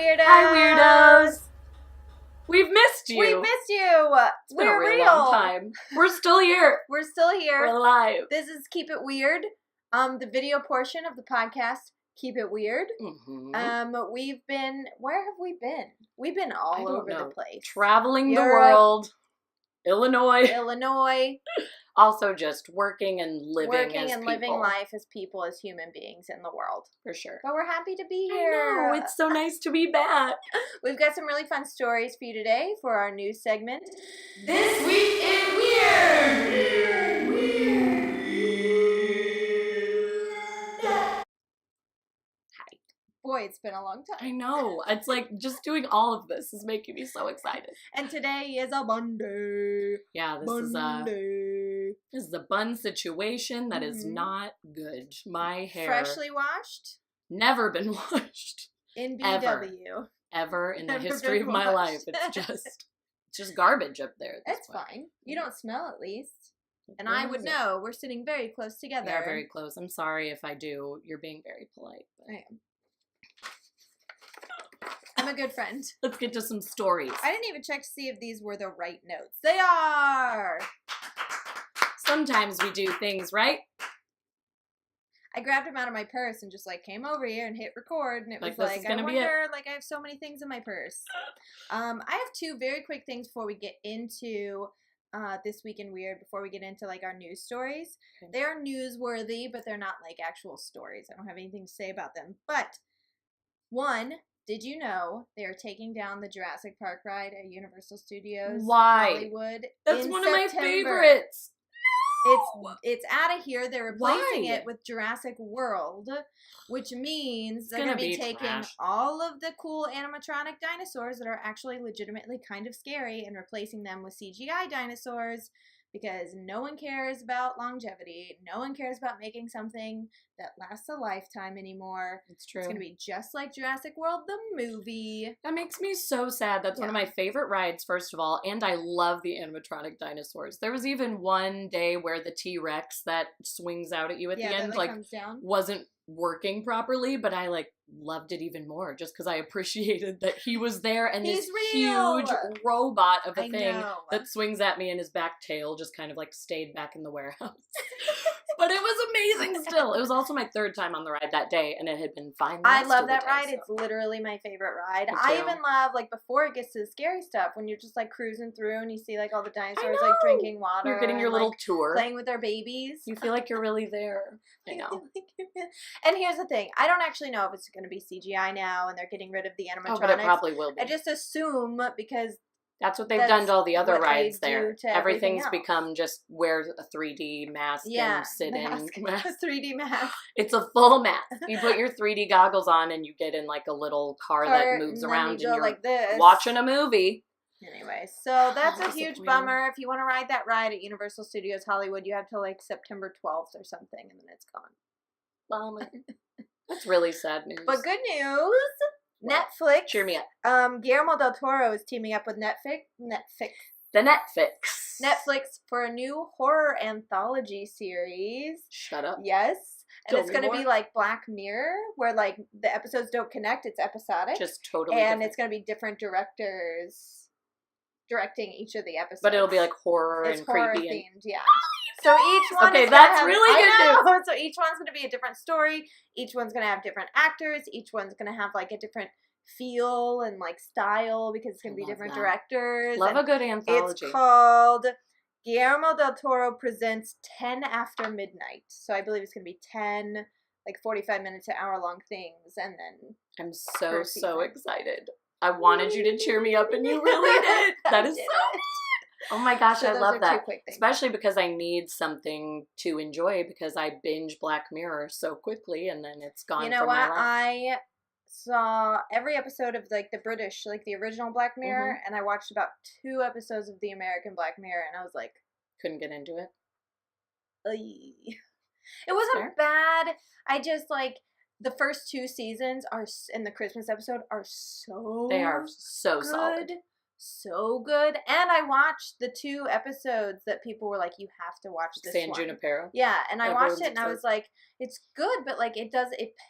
Weirdos! Hi, Weirdos! We've missed you! We missed you! It's been a real long time. We're still here! We're still here. We're alive. This is Keep It Weird, the video portion of the podcast, Keep It Weird. We've been, where have we been? We've been all over the place. Traveling the world. Illinois. Also just working and living living life as people, as human beings in the world. For sure. But we're happy to be here. I know, it's so nice to be back. We've got some really fun stories for you today for our news segment. This Week in Weird! Hi. Boy, it's been a long time. I know. It's like just doing all of this is making me so excited. And today is a Monday. Yeah, this is a bun situation that is not good. My hair. Freshly washed? Never been washed. In BW. Ever in the history of my life. It's just garbage up there. That's fine. You don't smell at least. And I would know. We're sitting very close together. We are very close. I'm sorry if I do. You're being very polite. But... I am. I'm a good friend. Let's get to some stories. I didn't even check to see if these were the right notes. They are! Sometimes we do things, right? I grabbed them out of my purse and just came over here and hit record, and it was I have so many things in my purse. I have two very quick things before we get into This Week in Weird, before we get into our news stories. Okay. They are newsworthy, but they're not actual stories. I don't have anything to say about them. But one, did you know they are taking down the Jurassic Park ride at Universal Studios Hollywood? That's one of my favorites. It's out of here. They're replacing it with Jurassic World, which means they're going to be taking all of the cool animatronic dinosaurs that are actually legitimately kind of scary and replacing them with CGI dinosaurs, because no one cares about longevity. No one cares about making something that lasts a lifetime anymore. It's true. It's going to be just like Jurassic World, the movie. That makes me so sad. That's one of my favorite rides, first of all, and I love the animatronic dinosaurs. There was even one day where the T-Rex that swings out at you at the end, comes down. Wasn't working properly, but I loved it even more just because I appreciated that he was there and this huge robot of a thing that swings at me and his back tail just kind of stayed back in the warehouse. But it was amazing still. It was also my third time on the ride that day, and it had been fine. I love that ride. It's literally my favorite ride. I even love, before it gets to the scary stuff, when you're just cruising through and you see all the dinosaurs drinking water. You're getting your little tour. Playing with their babies. You feel like you're really there. I know. And here's the thing. I don't actually know if it's going to be CGI now and they're getting rid of the animatronics. But it probably will be. I just assume because... That's what they've done to all the other rides there. Everything's become just wear a 3D mask and sit in. A 3D mask. It's a full mask. You put your 3D goggles on and you get in a little car that moves around and you're watching a movie. Anyway, so that's a huge bummer. If you want to ride that ride at Universal Studios Hollywood, you have till September 12th or something, and then it's gone. Bummer. That's really sad news. But good news. Netflix. Cheer me up. Guillermo del Toro is teaming up with Netflix for a new horror anthology series. Shut up. Yes. And it's going to be like Black Mirror, where the episodes don't connect. It's episodic. Just totally different. And it's going to be different directors directing each of the episodes. But it'll be horror and horror creepy. Themed, yeah. So each one really good news. So each one's going to be a different story. Each one's going to have different actors. Each one's going to have a different feel and style, because it's going to be different directors. Love a good anthology. It's called Guillermo del Toro Presents 10 After Midnight. So I believe it's going to be 10 45-minute to hour-long things, and then I'm so excited. I wanted you to cheer me up, and you really did. That is so... Oh my gosh, I love that. Especially because I need something to enjoy, because I binge Black Mirror so quickly and then it's gone from my life. You know what? I saw every episode of the British, the original Black Mirror, and I watched about 2 episodes of the American Black Mirror, and I was couldn't get into it. It wasn't bad. I just the first 2 seasons and the Christmas episode are so They are so solid. so good. And I watched the 2 episodes that people were like, you have to watch this San one. Junipero. Yeah, and I watched it and I was like, it's good, but like it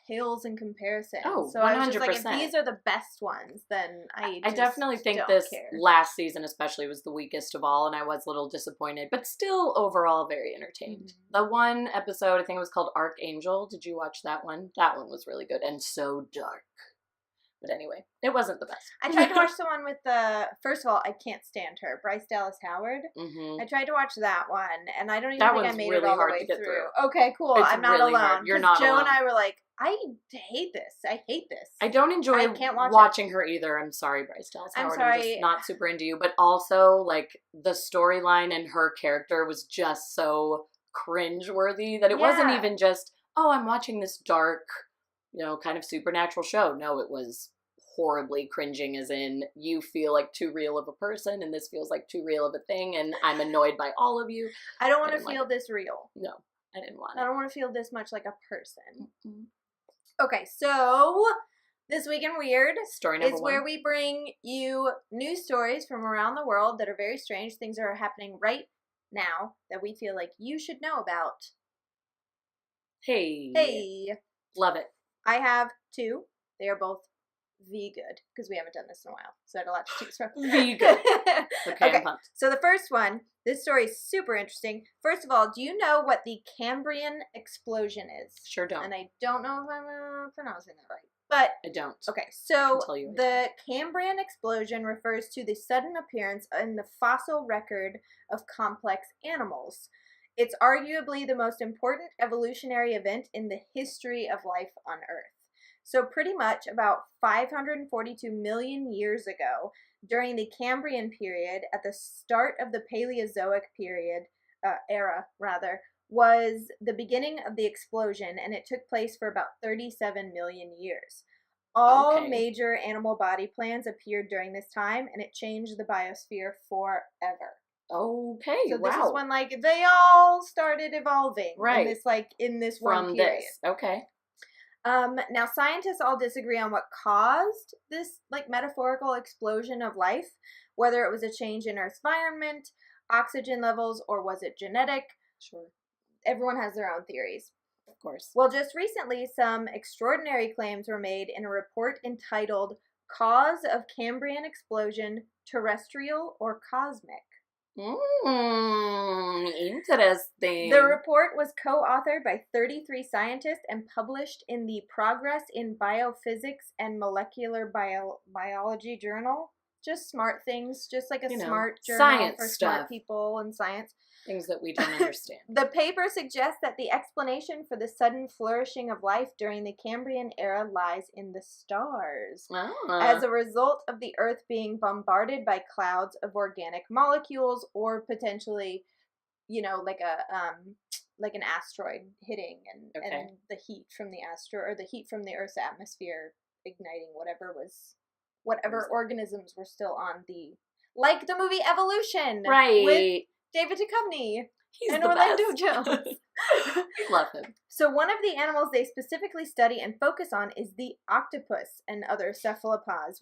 pales in comparison. Oh, so 100%. I was just like, if these are the best ones, then I definitely think this last season especially was the weakest of all, and I was a little disappointed, but still overall very entertained. The one episode, I think it was called Archangel. Did you watch that one? That one was really good and so dark. But anyway, it wasn't the best. I tried to watch the one with first of all, I can't stand her, Bryce Dallas Howard. Mm-hmm. I tried to watch that one, and I don't even think I made it all the way through. Okay, cool. I'm not really alone. Hard. You're not Joe alone. and I were like, I hate this. I don't enjoy watching her either. I'm sorry, Bryce Dallas Howard. I'm just not super into you. But also, like, the storyline and her character was just so cringeworthy that it wasn't even just, oh, I'm watching this dark, kind of supernatural show. No, it was horribly cringing, as in you feel like too real of a person and this feels like too real of a thing, and I'm annoyed by all of you. I don't want to feel this real. No, I didn't want it. I don't want to feel this much like a person. Mm-hmm. Okay, so This Week in Weird Story number is 1. where we bring you news stories from around the world that are very strange, things that are happening right now that we feel like you should know about. Hey. Love it. I have 2. They are both good, because we haven't done this in a while, so I had a lot to choose from. Good. Okay, I'm pumped. So the first one, this story is super interesting. First of all, do you know what the Cambrian explosion is? Sure don't. And I don't know if I'm pronouncing that right, but I don't. Okay, so the Cambrian explosion refers to the sudden appearance in the fossil record of complex animals. It's arguably the most important evolutionary event in the history of life on Earth. So pretty much about 542 million years ago, during the Cambrian period, at the start of the Paleozoic era, was the beginning of the explosion, and it took place for about 37 million years. All major animal body plans appeared during this time, and it changed the biosphere forever. Okay, so this is when they all started evolving, right? In this one period. Okay. Now scientists all disagree on what caused this metaphorical explosion of life, whether it was a change in Earth's environment, oxygen levels, or was it genetic? Sure. Everyone has their own theories. Of course. Well, just recently, some extraordinary claims were made in a report entitled Cause of Cambrian Explosion, Terrestrial or Cosmic. Interesting. The report was co-authored by 33 scientists and published in the Progress in Biophysics and Molecular Biology journal. Just smart things, just like a smart journal for smart people in science. Things that we don't understand. The paper suggests that the explanation for the sudden flourishing of life during the Cambrian era lies in the stars. As a result of the Earth being bombarded by clouds of organic molecules, or potentially, like an asteroid hitting and the heat from the asteroid, or the heat from the Earth's atmosphere igniting whatever organisms were still on like the movie Evolution. Right. With David Duchovny. He's and the Orlando best. Jones. Love him. So one of the animals they specifically study and focus on is the octopus and other cephalopods,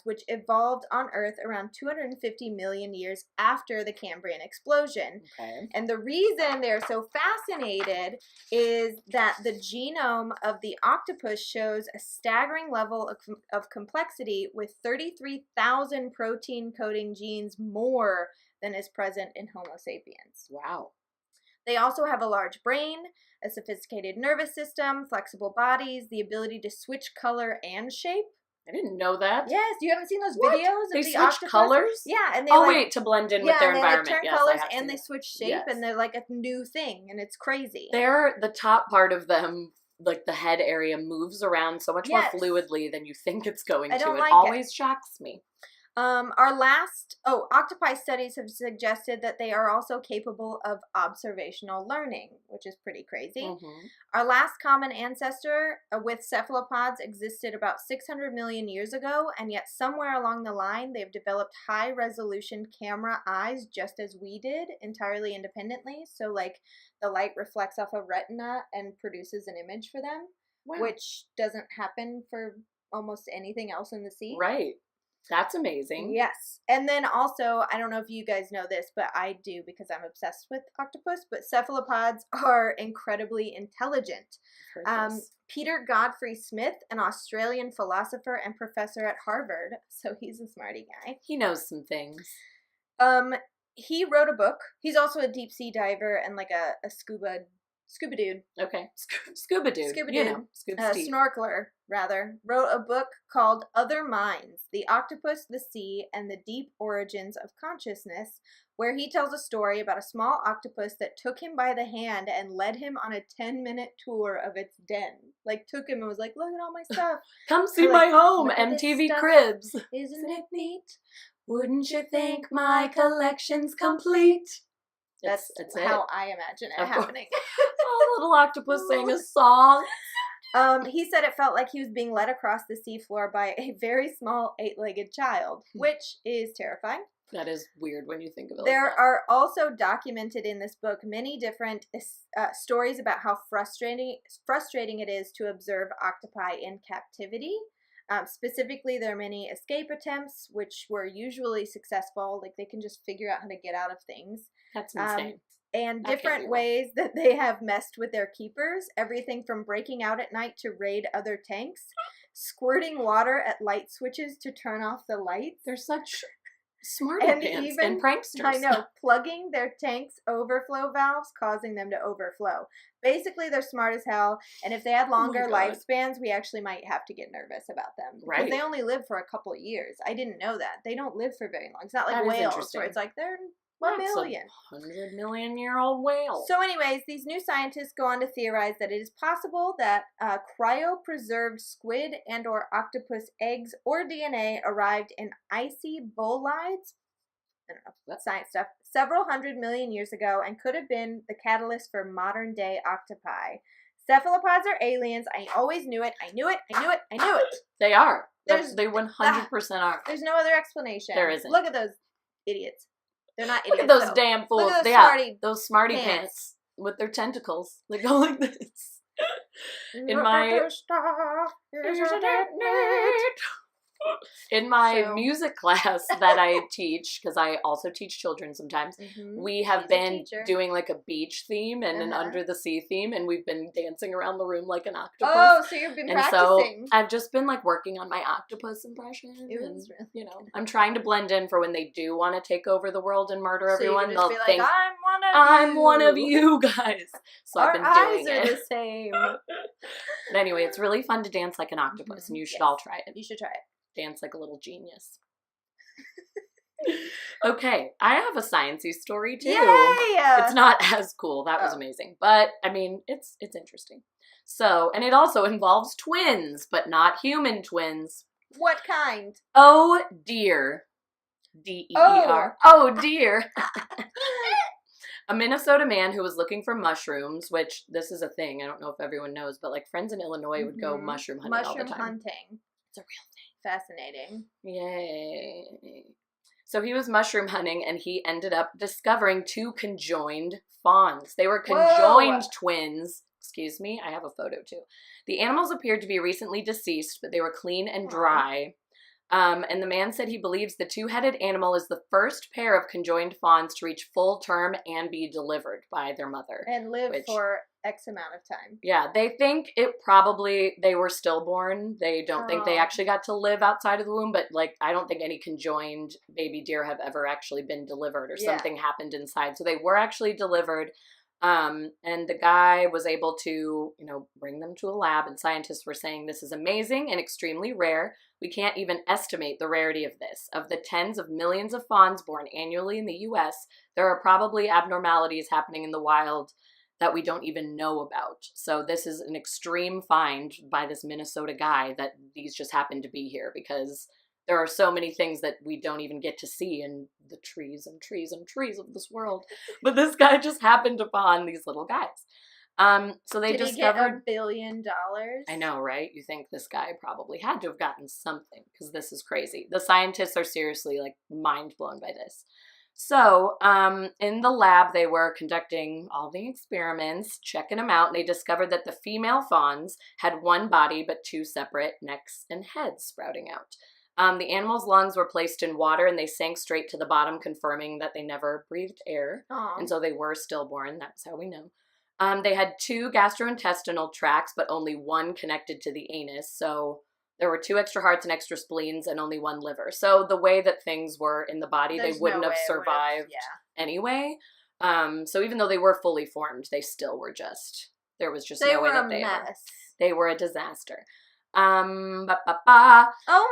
which evolved on Earth around 250 million years after the Cambrian explosion. Okay. And the reason they're so fascinated is that the genome of the octopus shows a staggering level of complexity, with 33,000 protein coding genes more than is present in Homo sapiens. Wow. They also have a large brain, a sophisticated nervous system, flexible bodies, the ability to switch color and shape. I didn't know that. Yes, you haven't seen those videos they of the switch octopus? colors? Yeah, and they to blend in with their environment. Turn yes, colors and they switch shape, and they're like a new thing, and it's crazy. The top part of them, like the head area, moves around so much more fluidly than you think it's going to. It always shocks me. Octopi studies have suggested that they are also capable of observational learning, which is pretty crazy. Mm-hmm. Our last common ancestor with cephalopods existed about 600 million years ago, and yet somewhere along the line they've developed high-resolution camera eyes just as we did, entirely independently. So, the light reflects off a retina and produces an image for them, which doesn't happen for almost anything else in the sea. Right. That's amazing. Yes. And then also, I don't know if you guys know this, but I do because I'm obsessed with octopus, but cephalopods are incredibly intelligent. Peter Godfrey Smith, an Australian philosopher and professor at Harvard, so he's a smarty guy. He knows some things. He wrote a book. He's also a deep sea diver and like a scuba dude. Okay. Scuba dude. Scuba dude. You know, scuba snorkeler, rather, wrote a book called Other Minds, The Octopus, the Sea, and the Deep Origins of Consciousness, where he tells a story about a small octopus that took him by the hand and led him on a 10-minute tour of its den. Like, took him and was like, look at all my stuff. Come see my home, MTV Cribs. Isn't it neat? Wouldn't you think my collection's complete? That's how I imagine it happening. Oh, little octopus sang a song. He said it felt like he was being led across the seafloor by a very small 8-legged child, which is terrifying. That is weird when you think of it. There are also documented in this book many different stories about how frustrating it is to observe octopi in captivity. Specifically, there are many escape attempts, which were usually successful. Like, they can just figure out how to get out of things. That's insane. And different ways that they have messed with their keepers. Everything from breaking out at night to raid other tanks, squirting water at light switches to turn off the lights. They're such smarty pants and pranksters. I know, plugging their tanks' overflow valves, causing them to overflow. Basically, they're smart as hell, and if they had longer lifespans, we actually might have to get nervous about them. Because they only live for a couple of years. I didn't know that. They don't live for very long. It's not like whales, where it's like, they're 1 million. 100 million year old whale. So anyways, these new scientists go on to theorize that it is possible that cryopreserved squid and or octopus eggs or DNA arrived in icy bolides, I don't know, that's science stuff, several 100 million years ago and could have been the catalyst for modern day octopi. Cephalopods are aliens. I always knew it. I knew it. They are. They 100% are. There's no other explanation. There isn't. Look at those idiots. They're not idiots. Look at those damn fools. Look at those those smarty pants with their tentacles. They go like this. In my music class that I teach, because I also teach children sometimes, we have been doing like a beach theme and an under the sea theme, and we've been dancing around the room like an octopus. Oh, so you've been practicing. So I've just been like working on my octopus impression. And, you know, I'm trying to blend in for when they do want to take over the world and murder everyone. They'll be like, think, I'm one of you guys. So I've been doing it. Our eyes are the same. But anyway, it's really fun to dance like an octopus, and you should all try it. You should try it. Dance like a little genius. Okay, I have a sciencey story too. Yay! It's not as cool. That was amazing, but I mean, it's interesting. So, and it also involves twins, but not human twins. What kind? Oh dear, D-E-E-R. Oh dear. A Minnesota man who was looking for mushrooms, which this is a thing. I don't know if everyone knows, but like friends in Illinois would go mushroom hunting all the time. Mushroom hunting. It's a real thing. Fascinating. Yay. So he was mushroom hunting, and he ended up discovering 2 conjoined fawns. They were conjoined twins. Excuse me, I have a photo too. The animals appeared to be recently deceased, but they were clean and dry. And the man said he believes the 2-headed animal is the first pair of conjoined fawns to reach full term and be delivered by their mother. And live for X amount of time. Yeah, they think they were stillborn. They don't think they actually got to live outside of the womb, but like, I don't think any conjoined baby deer have ever actually been delivered or something happened inside. So they were actually delivered. And the guy was able to, you know, bring them to a lab, and scientists were saying this is amazing and extremely rare. We can't even estimate the rarity of this. Of the tens of millions of fawns born annually in the U.S., there are probably abnormalities happening in the wild that we don't even know about. So this is an extreme find by this Minnesota guy that these just happen to be here, because there are so many things that we don't even get to see in the trees and trees and trees of this world. But this guy just happened upon these little guys. So they discovered $1 billion. I know, right? You think this guy probably had to have gotten something, because this is crazy. The scientists are seriously like mind blown by this. So, in the lab, they were conducting all the experiments, checking them out, and they discovered that the female fawns had 1 body but 2 separate necks and heads sprouting out. The animals' lungs were placed in water and they sank straight to the bottom, confirming that they never breathed air. Aww. And so they were stillborn. That's how we know. They had 2 gastrointestinal tracts, but only 1 connected to the anus. So there were 2 extra hearts and extra spleens and only 1 liver. So the way that things were in the body, they wouldn't have survived anyway. So even though they were fully formed, they still were just, there was just no way that they were a disaster. Oh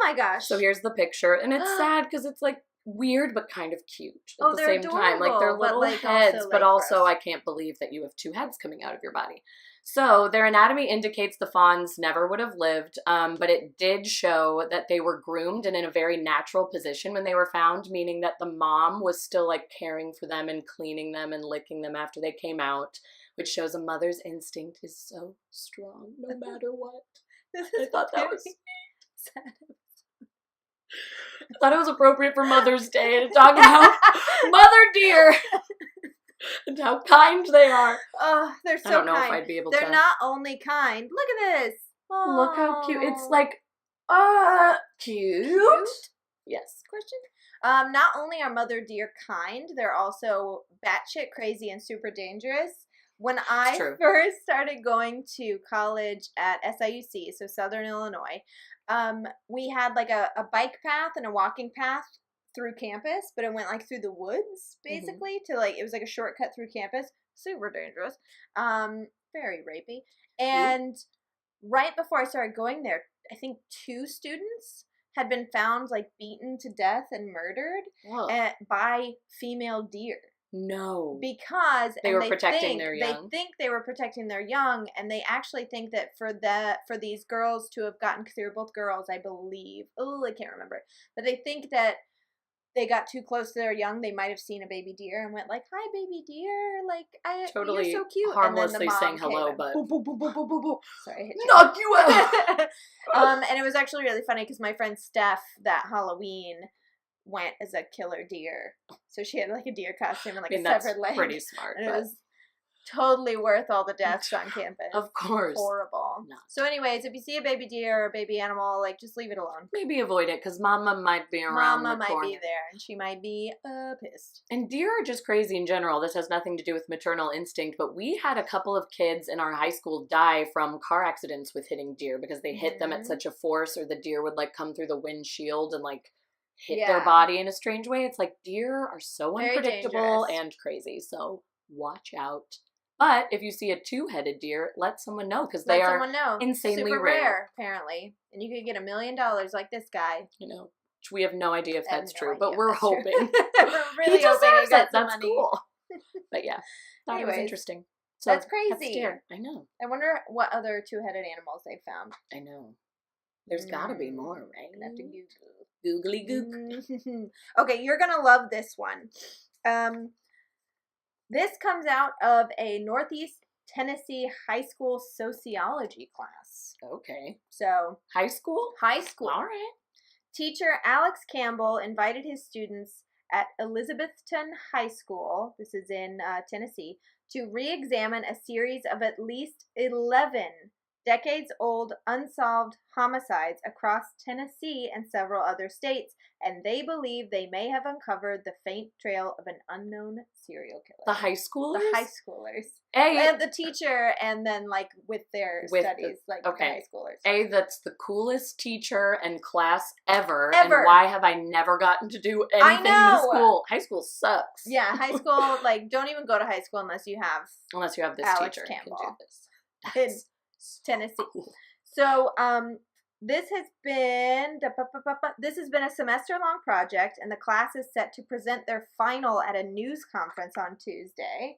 my gosh. So here's the picture. And it's sad because it's like weird but kind of cute at the same adorable, time. Like they're little heads, but also I can't believe that you have 2 heads coming out of your body. So their anatomy indicates the fawns never would have lived, but it did show that they were groomed and in a very natural position when they were found, meaning that the mom was still like caring for them and cleaning them and licking them after they came out, which shows a mother's instinct is so strong no matter what. I thought that was sad. I thought it was appropriate for Mother's Day to talk about mother deer and how kind they are. Oh, they're so kind. I don't know if I'd be able to. They're not only kind. Look at this. Oh. Look how cute. It's like, cute? Yes. Question? Not only are mother deer kind, they're also batshit crazy and super dangerous. When I first started going to college at SIUC, so Southern Illinois, we had like a bike path and a walking path through campus, but it went like through the woods basically to like, it was like a shortcut through campus. Super dangerous. Very rapey. And right before I started going there, I think 2 students had been found like beaten to death and murdered by female deer. No. Because they were protecting their young. They think they were protecting their young, and they actually think that for these girls to have gotten, because they were both girls, I believe. Oh, I can't remember. But they think that they got too close to their young. They might have seen a baby deer and went like, "Hi, baby deer! Like, totally you're so cute." Harmlessly saying hello, but boo, boo, boo, boo, boo, boo, boo. Sorry, I hit you. Knock you out. And it was actually really funny because my friend Steph that Halloween went as a killer deer. So she had like a deer costume and like a severed leg. Pretty smart. And it was totally worth all the deaths on campus. Of course. Horrible. No. So anyways, if you see a baby deer or a baby animal, like just leave it alone. Maybe avoid it because Mama might be around the corner. Mama might be there and she might be pissed. And deer are just crazy in general. This has nothing to do with maternal instinct, but we had a couple of kids in our high school die from car accidents with hitting deer because they hit them at such a force, or the deer would like come through the windshield and like hit their body in a strange way. It's like deer are so very unpredictable and crazy, so watch out. But if you see a 2-headed deer, let someone know because they are insanely super rare, apparently. And you could get $1 million like this guy. You know, which we have no idea if that's true, but we're hoping. We're really he hoping he got some That's money. Cool. But yeah, thought it was interesting. So that's crazy. That's deer. I know. I wonder what other 2-headed animals they found. I know. There's got to be more, right? I'm gonna have to Google. Googly gook. Okay, you're gonna love this one. This comes out of a Northeast Tennessee high school sociology class. Okay. So high school? High school. All right. Teacher Alex Campbell invited his students at Elizabethton High School, this is in Tennessee, to re-examine a series of at least 11 decades-old unsolved homicides across Tennessee and several other states, and they believe they may have uncovered the faint trail of an unknown serial killer. The high schoolers? The high schoolers. And the teacher, and then, like, with their studies, the high schoolers. That's the coolest teacher and class ever. And why have I never gotten to do anything in school? High school sucks. Yeah, high school, like, don't even go to high school unless you have this Alex teacher Campbell. Can do this. Tennessee. Cool. So, this has been a semester-long project, and the class is set to present their final at a news conference on Tuesday.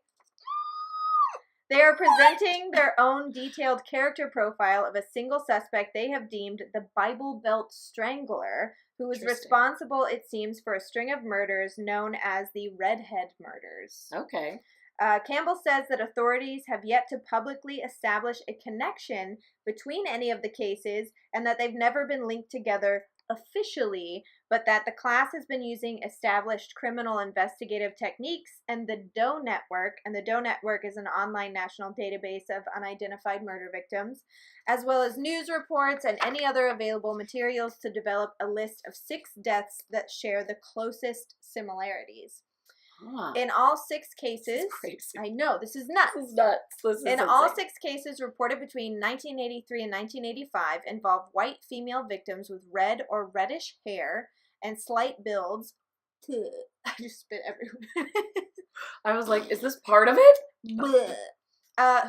They are presenting their own detailed character profile of a single suspect they have deemed the Bible Belt Strangler, who was responsible, it seems, for a string of murders known as the Redhead Murders. Okay. Campbell says that authorities have yet to publicly establish a connection between any of the cases and that they've never been linked together officially, but that the class has been using established criminal investigative techniques and the DOE Network, and the DOE Network is an online national database of unidentified murder victims, as well as news reports and any other available materials to develop a list of 6 deaths that share the closest similarities. Huh. In all 6 cases, I know, this is nuts. This is nuts. This is insane. All 6 cases reported between 1983 and 1985 involved white female victims with red or reddish hair and slight builds. I just spit everywhere. I was like, is this part of it?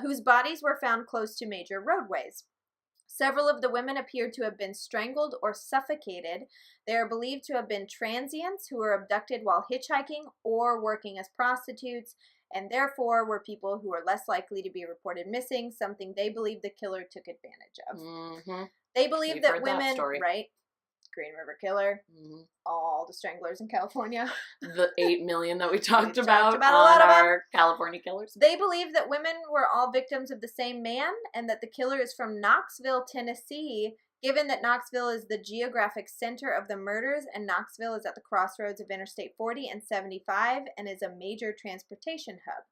Whose bodies were found close to major roadways. Several of the women appeared to have been strangled or suffocated. They are believed to have been transients who were abducted while hitchhiking or working as prostitutes, and therefore were people who were less likely to be reported missing, something they believe the killer took advantage of. Mm-hmm. They believe that women, right? Green River Killer, all the stranglers in California. The 8 million that we talked about on our California killers. They believe that women were all victims of the same man and that the killer is from Knoxville, Tennessee, given that Knoxville is the geographic center of the murders and Knoxville is at the crossroads of Interstate 40 and 75 and is a major transportation hub.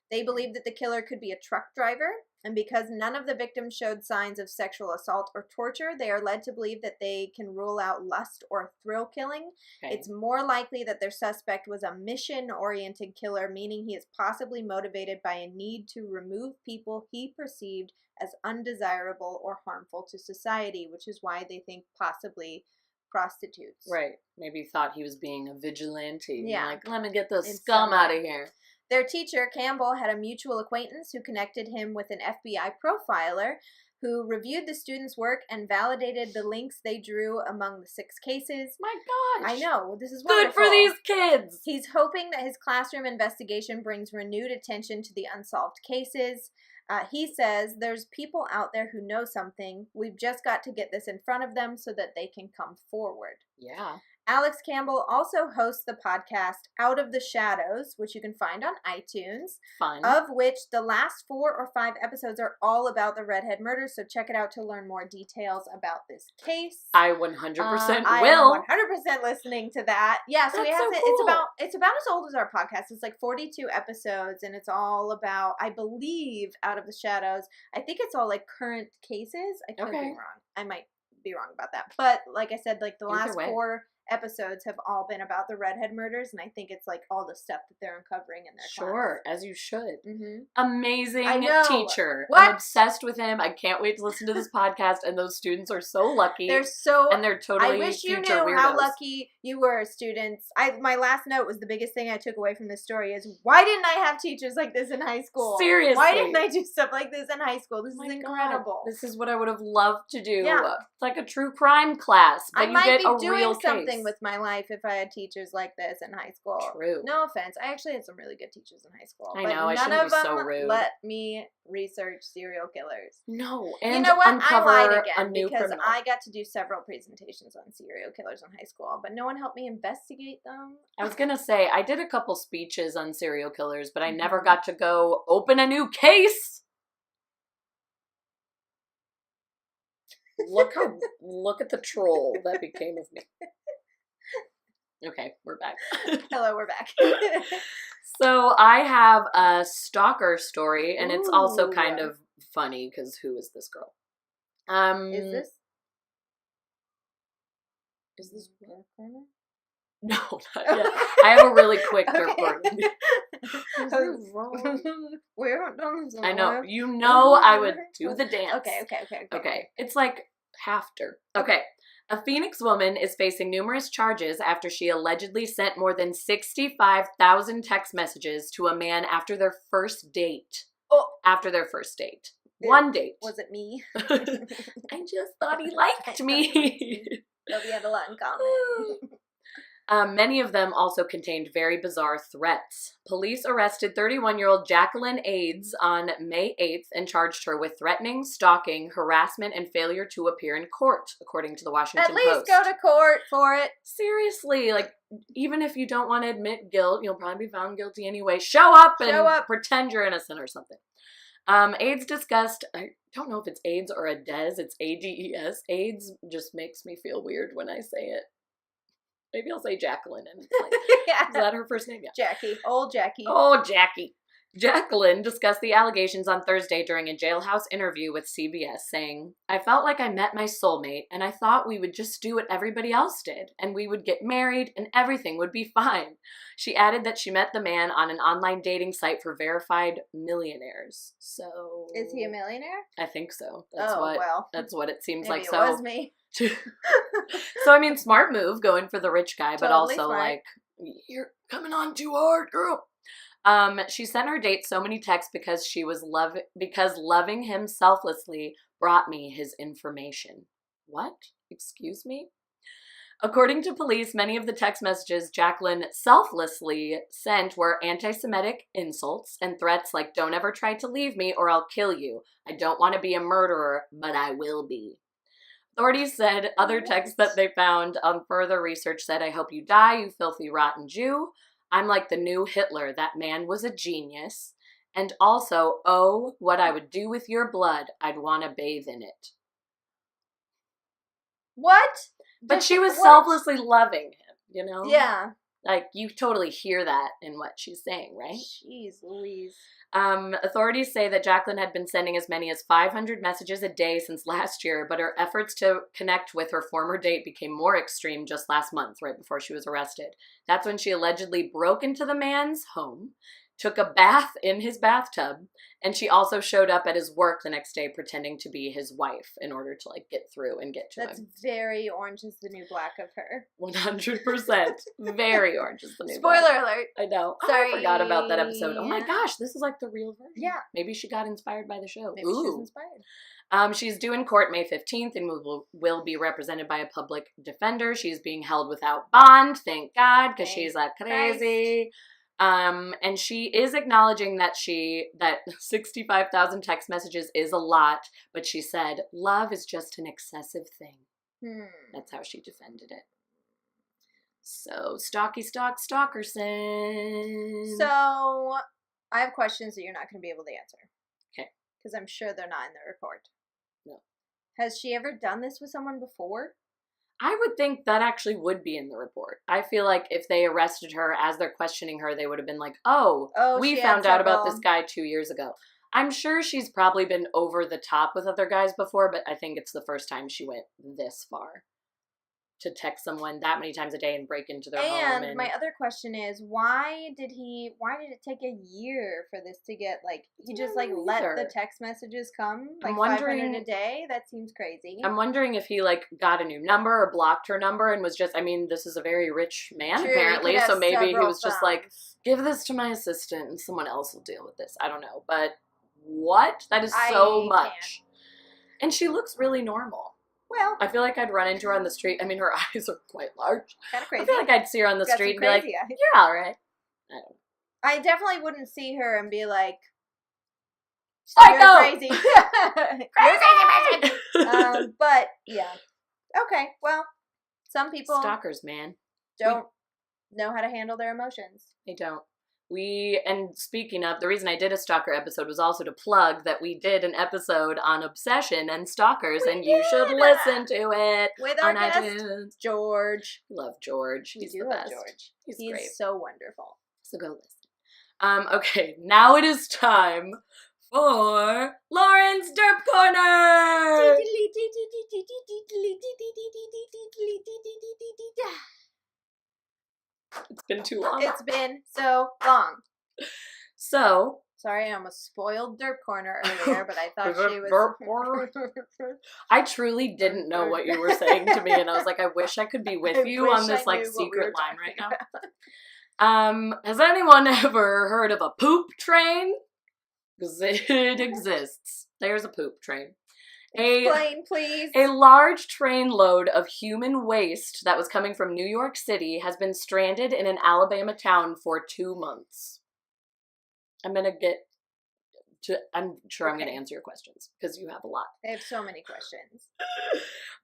They believe that the killer could be a truck driver, and because none of the victims showed signs of sexual assault or torture, they are led to believe that they can rule out lust or thrill killing. Okay. It's more likely that their suspect was a mission-oriented killer, meaning he is possibly motivated by a need to remove people he perceived as undesirable or harmful to society, which is why they think possibly prostitutes. Right. Maybe thought he was being a vigilante. Yeah. Like, let me get the scum out of here. Their teacher, Campbell, had a mutual acquaintance who connected him with an FBI profiler who reviewed the students' work and validated the links they drew among the 6 cases. My gosh. I know. This is wonderful. Good for these kids. He's hoping that his classroom investigation brings renewed attention to the unsolved cases. He says, there's people out there who know something. We've just got to get this in front of them so that they can come forward. Yeah. Alex Campbell also hosts the podcast Out of the Shadows, which you can find on iTunes. Fun. Of which the last 4 or 5 episodes are all about the redhead murders, so check it out to learn more details about this case. I 100% will. I'm 100% listening to that. Yeah, so he has so it. Cool. It's about as old as our podcast. It's like 42 episodes, and it's all about, I believe, Out of the Shadows. I think it's all like current cases. I could be wrong. I might be wrong about that. But like I said, like the last 4 episodes have all been about the redhead murders, and I think it's like all the stuff that they're uncovering in their class. As you should. Mm-hmm. Amazing teacher. What? I'm obsessed with him. I can't wait to listen to this podcast, and those students are so lucky. And they're totally I wish you knew weirdos. how lucky you were, students. My last note was the biggest thing I took away from this story is, why didn't I have teachers like this in high school? Seriously. Why didn't I do stuff like this in high school? This is incredible. God. This is what I would have loved to do. Yeah. It's like a true crime class, but you get a real case. I might be doing something with my life if I had teachers like this in high school. True. No offense. I actually had some really good teachers in high school. I know. I none shouldn't of be them so rude. let me research serial killers. No. And you know what? I lied again because criminal. I got to do several presentations on serial killers in high school, but no one helped me investigate them. I was going to say, I did a couple speeches on serial killers, but I never got to go open a new case. Look at the troll that became of me. Okay, we're back. Hello, we're back. So I have a stalker story, and it's also kind of funny because who is this girl? Is this Dark Corner? No, not yet. I have a really quick Dark Corner. We haven't done this in I know. You know I would do the dance. Okay. It's like Hafter. Okay. A Phoenix woman is facing numerous charges after she allegedly sent more than 65,000 text messages to a man after their first date. After their first date. One date. Was it me? I just thought he liked me. We had a lot in common. Many of them also contained very bizarre threats. Police arrested 31-year-old Jacqueline Aids on May 8th and charged her with threatening, stalking, harassment, and failure to appear in court, according to the Washington Post. At least go to court for it. Seriously, like, even if you don't want to admit guilt, you'll probably be found guilty anyway. Show up and pretend you're innocent or something. Aids discussed, I don't know if it's AIDS or a DES, it's ADES. AIDS just makes me feel weird when I say it. Maybe I'll say Jacqueline. And it's like, yeah. Is that her first name? Yeah. Jackie. Old Jackie. Oh, Jackie. Jacqueline discussed the allegations on Thursday during a jailhouse interview with CBS, saying, I felt like I met my soulmate, and I thought we would just do what everybody else did, and we would get married, and everything would be fine. She added that she met the man on an online dating site for verified millionaires. So... Is he a millionaire? I think so. That's what it seems maybe like. It was me. So, I mean, smart move going for the rich guy, but also smart. like, you're coming on too hard, girl. She sent her date so many texts because loving him selflessly brought me his information. What? Excuse me? According to police, many of the text messages Jacqueline selflessly sent were anti-Semitic insults and threats like, don't ever try to leave me or I'll kill you. I don't want to be a murderer, but I will be. Authorities said other texts that they found on further research said, I hope you die, you filthy rotten Jew. I'm like the new Hitler. That man was a genius. And also, oh, what I would do with your blood. I'd want to bathe in it. What? But she was selflessly loving him, you know? Yeah. Like, you totally hear that in what she's saying, right? Jeez Louise. Authorities say that Jacqueline had been sending as many as 500 messages a day since last year, but her efforts to connect with her former date became more extreme just last month, right before she was arrested. That's when she allegedly broke into the man's home, took a bath in his bathtub, and she also showed up at his work the next day pretending to be his wife in order to, like, get through and get to him. That's very Orange is the New Black of her. 100%. Very Orange is the New Spoiler Black. alert. I know. Sorry. I forgot about that episode. Oh my gosh, this is like the real version. Yeah. Maybe she got inspired by the show. Maybe she was inspired. She's due in court May 15th and will be represented by a public defender. She's being held without bond, thank God, because she's like crazy. And she is acknowledging that 65,000 text messages is a lot, but she said, love is just an excessive thing. That's how she defended it. So, stalkerson. So, I have questions that you're not going to be able to answer. Okay. Because I'm sure they're not in the report. No. Has she ever done this with someone before? I would think that actually would be in the report. I feel like if they arrested her as they're questioning her, they would have been like, oh we found out about this guy 2 years ago. I'm sure she's probably been over the top with other guys before, but I think it's the first time she went this far to text someone that many times a day and break into their home. And my other question is, why did it take a year for this to get, like, he just, like, let the text messages come, like, 500 a day? That seems crazy. I'm wondering if he, like, got a new number or blocked her number and was just, I mean, this is a very rich man, apparently, so maybe he was just like, give this to my assistant and someone else will deal with this. I don't know, but what? That is so much. And she looks really normal. Well, I feel like I'd run into her on the street. I mean, her eyes are quite large. Kind of crazy. I feel like I'd see her on the street and be like, you're all right. I don't know. I definitely wouldn't see her and be like, you're crazy. Crazy. But, yeah. Okay, well, some people... Stalkers, man. Don't know how to handle their emotions. They don't. And speaking of, the reason I did a stalker episode was also to plug that we did an episode on obsession and stalkers, and you should listen to it. With our guest, iTunes. George. Love George. He's the best. George. He's great. So wonderful. So go listen. Okay, now it is time for Lauren's Derp Corner! It's been too long. It's been so long. So. Sorry, I almost spoiled Derp Corner earlier, but I thought she was... Derp Corner? I truly didn't know what you were saying to me, and I was like, I wish I could be with you on this, like, secret line right now. Has anyone ever heard of a poop train? Because it exists. There's a poop train. Explain, please. A large train load of human waste that was coming from New York City has been stranded in an Alabama town for 2 months. I'm going to get I'm sure I'm going to answer your questions because you have a lot. I have so many questions.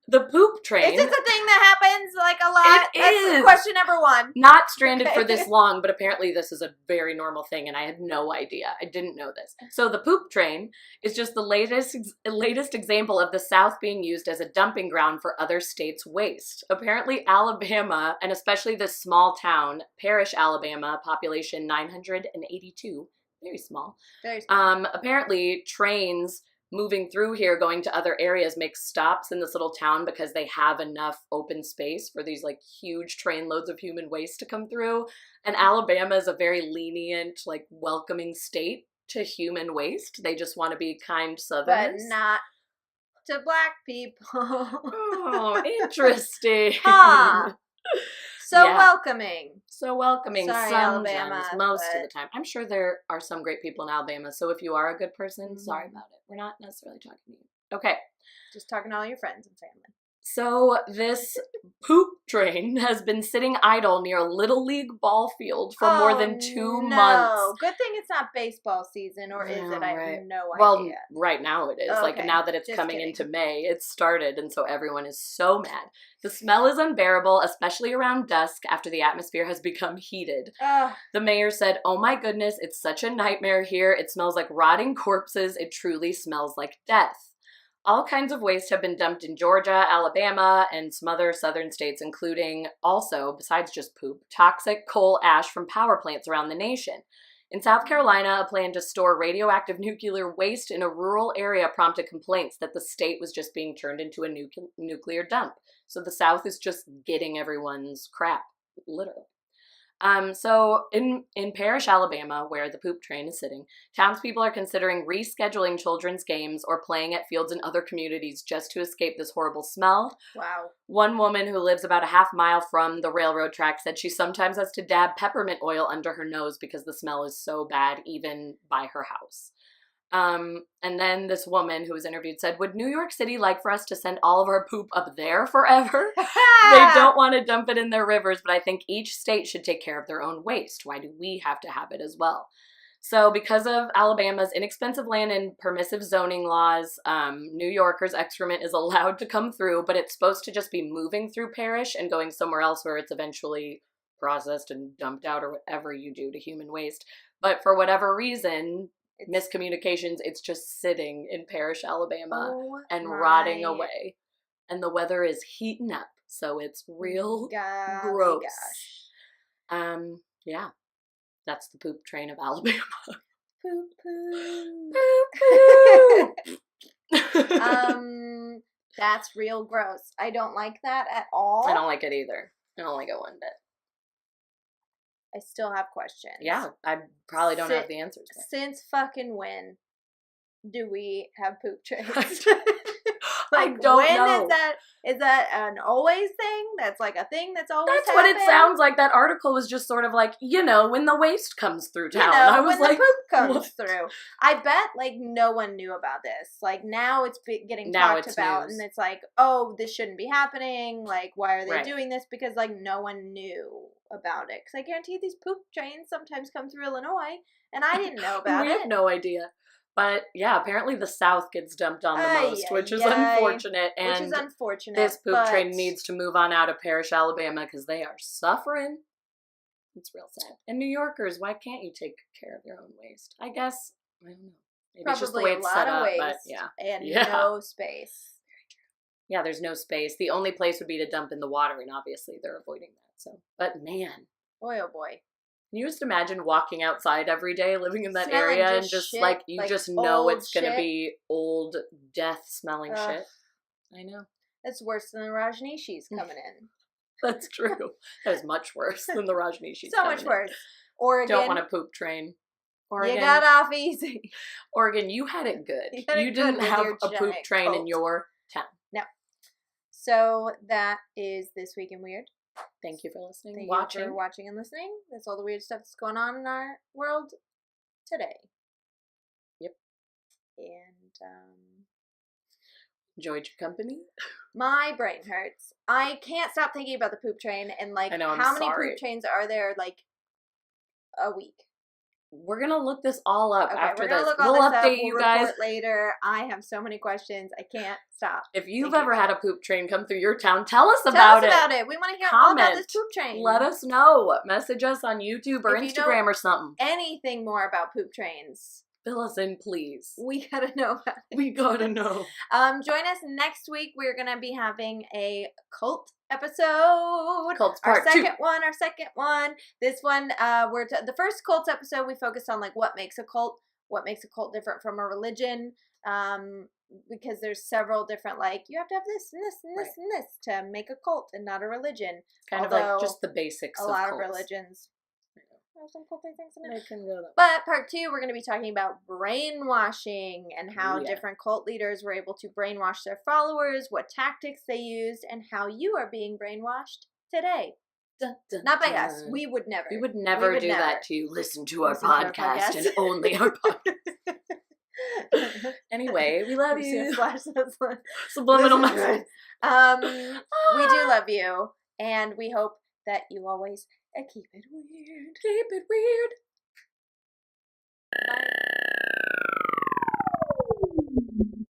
The poop train. Is this a thing that happens like a lot? It is. Question number 1. Not stranded for this long, but apparently this is a very normal thing, and I had no idea. I didn't know this. So the poop train is just the latest example of the South being used as a dumping ground for other states' waste. Apparently Alabama, and especially this small town, Parrish, Alabama, population 982, very small. Very small. Apparently trains moving through here, going to other areas, make stops in this little town because they have enough open space for these like huge trainloads of human waste to come through. And Alabama is a very lenient, like welcoming state to human waste. They just want to be kind Southerners. But not to black people. Oh, interesting. Huh. So welcoming. So welcoming. Sorry, Sometimes, Alabama, most of the time. I'm sure there are some great people in Alabama, so if you are a good person, sorry about it. We're not necessarily talking to you. Okay. Just talking to all your friends and family. So this poop train has been sitting idle near a Little League ball field for more than 2 months. Good thing it's not baseball season, or is it? I have no idea. Well, right now it is. Okay. Like now that it's coming into May, it's started, and so everyone is so mad. The smell is unbearable, especially around dusk after the atmosphere has become heated. The mayor said, "Oh my goodness, it's such a nightmare here. It smells like rotting corpses. It truly smells like death." All kinds of waste have been dumped in Georgia, Alabama, and some other southern states, including also, besides just poop, toxic coal ash from power plants around the nation. In South Carolina, a plan to store radioactive nuclear waste in a rural area prompted complaints that the state was just being turned into a nuclear dump. So the South is just getting everyone's crap, literally. So in Parrish, Alabama, where the poop train is sitting, townspeople are considering rescheduling children's games or playing at fields in other communities just to escape this horrible smell. Wow. One woman who lives about a half mile from the railroad track said she sometimes has to dab peppermint oil under her nose because the smell is so bad, even by her house. And then this woman who was interviewed said, "Would New York City like for us to send all of our poop up there forever? They don't want to dump it in their rivers, but I think each state should take care of their own waste. Why do we have to have it as well?" So because of Alabama's inexpensive land and permissive zoning laws, New Yorkers' excrement is allowed to come through, but it's supposed to just be moving through Parrish and going somewhere else where it's eventually processed and dumped out or whatever you do to human waste. But for whatever reason, miscommunications, it's just sitting in Parrish, Alabama and rotting away. And the weather is heating up, so it's real gross. Gosh. Yeah. That's the poop train of Alabama. Poop poo. Poop poo. That's real gross. I don't like that at all. I don't like it either. I don't like it one bit. I still have questions. Yeah, I probably don't have the answers. Since fucking when do we have poop trains? I don't know. Is that an always thing? That's like a thing that's always That's what it sounds like. That article was just sort of like, when the waste comes through town. I was when like, the poop comes through. I bet like no one knew about this. Like now it's getting talked about, and it's like, oh, this shouldn't be happening. Like, why are they doing this? Because like no one knew about it. Because I guarantee these poop trains sometimes come through Illinois, and I didn't know about it. We have no idea. But yeah, apparently the South gets dumped on the most, which is unfortunate. And this poop train needs to move on out of Parrish, Alabama, because they are suffering. It's real sad. And New Yorkers, why can't you take care of your own waste? I guess, I don't know. Maybe it's just the way it's set up, but yeah. And no space. Very true. Yeah, there's no space. The only place would be to dump in the water, and obviously they're avoiding that. So, but man. Boy, oh boy. Can you just imagine walking outside every day, living in that area, and just shit, like you just know it's going to be old, death-smelling shit? I know. That's worse than the Rajneeshis coming in. That's true. That is much worse than the Rajneeshis. So much worse. Oregon. Don't want a poop train. Oregon. You got off easy. Oregon, you had it good. You didn't have a poop train in your town. No. So that is This Week in Weird. Thank you for listening. Thank you for watching and listening. That's all the weird stuff that's going on in our world today. Yep. And enjoyed your company. My brain hurts. I can't stop thinking about the poop train and like I know, how many poop trains are there like a week? we're gonna look this all up after this. We'll update you guys later. I have so many questions. I can't stop. If you've ever had a poop train come through your town, tell us about it. We want to hear all about this poop train. Let us know. Message us on YouTube or Instagram or something. Anything more about poop trains? Fill us in, please. We gotta know about it. We gotta know. Join us next week. We're gonna be having a cult episode. Cults part our second one. This one, the first cults episode, we focused on like what makes a cult different from a religion. Because there's several different, like, you have to have this and this and this and this to make a cult and not a religion. Kind of like just the basics of cults. A lot of religions have some culty things in it. But part 2, we're going to be talking about brainwashing and how different cult leaders were able to brainwash their followers, what tactics they used, and how you are being brainwashed today. Dun, dun, not by us. We would never. We would never do that to you. Listen to our podcast and only our podcast. Anyway, we love you. Subliminal message. We do love you, and we hope that you always keep it weird. Keep it weird.